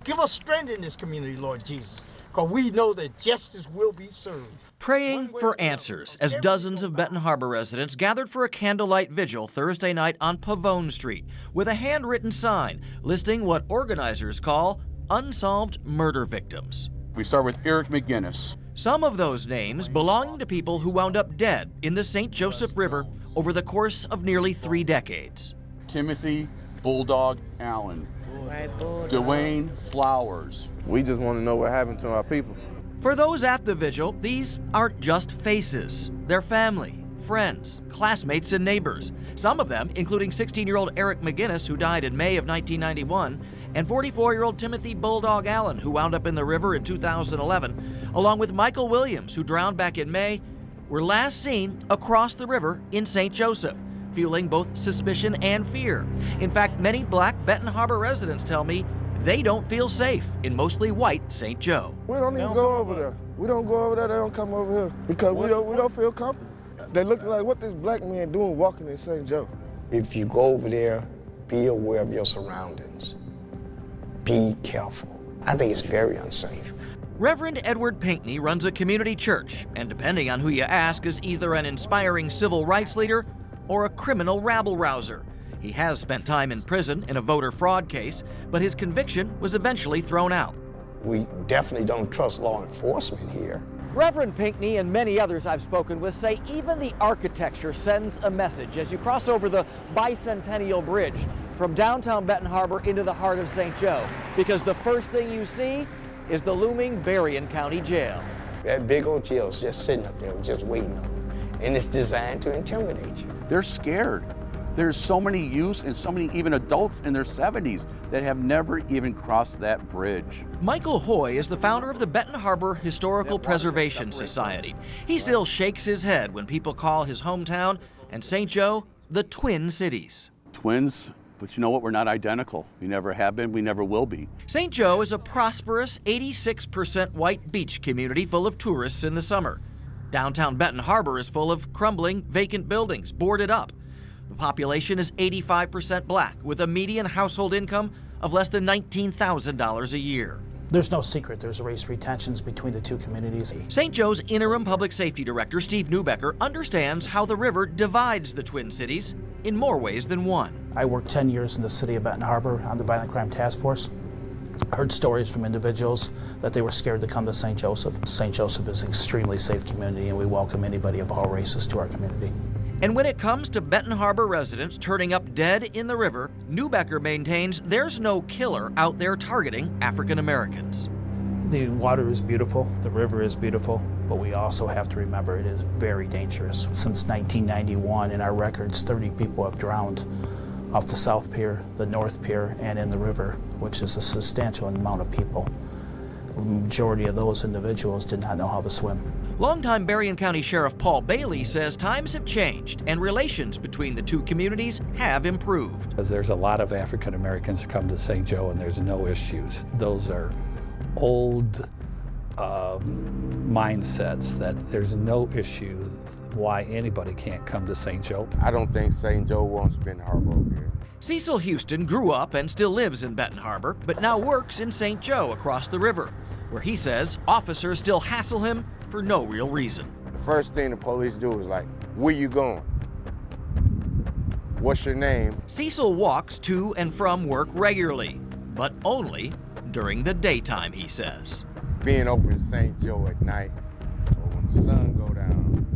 Give us strength in this community, Lord Jesus, because we know that justice will be served. Praying for answers as dozens of Benton Harbor residents gathered for a candlelight vigil Thursday night on Pavone Street with a handwritten sign listing what organizers call unsolved murder victims. We start with Eric McGinnis. Some of those names belonging to people who wound up dead in the St. Joseph River over the course of nearly 3 decades. Timothy Bulldog Allen. Dwayne Flowers. We just want to know what happened to our people. For those at the vigil, these aren't just faces. They're family, friends, classmates, and neighbors. Some of them, including 16-year-old Eric McGinnis, who died in May of 1991, and 44-year-old Timothy Bulldog Allen, who wound up in the river in 2011, along with Michael Williams, who drowned back in May, were last seen across the river in St. Joseph, fueling both suspicion and fear. In fact, many black Benton Harbor residents tell me they don't feel safe in mostly white St. Joe. We don't even go over there. We don't go over there, they don't come over here because we don't feel comfortable. They look like what this black man doing walking in St. Joe. If you go over there, be aware of your surroundings. Be careful. I think it's very unsafe. Reverend Edward Pinckney runs a community church, and depending on who you ask, is either an inspiring civil rights leader or a criminal rabble-rouser. He has spent time in prison in a voter fraud case, but his conviction was eventually thrown out. We definitely don't trust law enforcement here. Reverend Pinckney and many others I've spoken with say even the architecture sends a message as you cross over the Bicentennial Bridge from downtown Benton Harbor into the heart of St. Joe, because the first thing you see is the looming Berrien County Jail. That big old jail is just sitting up there, just waiting on you, and it's designed to intimidate you. They're scared. There's so many youths and so many even adults in their 70s that have never even crossed that bridge. Michael Hoy is the founder of the Benton Harbor Historical Preservation Society. He still shakes his head when people call his hometown and St. Joe the Twin Cities. Twins, but you know what? We're not identical. We never have been, we never will be. St. Joe is a prosperous 86% white beach community full of tourists in the summer. Downtown Benton Harbor is full of crumbling, vacant buildings, boarded up. The population is 85% black, with a median household income of less than $19,000 a year. There's no secret there's race retentions between the two communities. St. Joe's interim public safety director, Steve Neubecker, understands how the river divides the Twin Cities in more ways than one. I worked 10 years in the city of Benton Harbor on the Violent Crime Task Force. I heard stories from individuals that they were scared to come to St. Joseph. St. Joseph is an extremely safe community, and we welcome anybody of all races to our community. And when it comes to Benton Harbor residents turning up dead in the river, Neubecker maintains there's no killer out there targeting African Americans. The water is beautiful, the river is beautiful, but we also have to remember it is very dangerous. Since 1991, in our records, 30 people have drowned off the South Pier, the North Pier, and in the river, which is a substantial amount of people. The majority of those individuals did not know how to swim. Longtime Berrien County Sheriff Paul Bailey says times have changed and relations between the two communities have improved. There's a lot of African Americans that come to St. Joe and there's no issues. Those are old mindsets that there's no issue why anybody can't come to St. Joe. I don't think St. Joe wants Benton Harbor over here. Cecil Houston grew up and still lives in Benton Harbor, but now works in St. Joe across the river, where he says officers still hassle him for no real reason. The first thing the police do is like, where you going? What's your name? Cecil walks to and from work regularly, but only during the daytime, he says. Being open in St. Joe at night, or when the sun go down,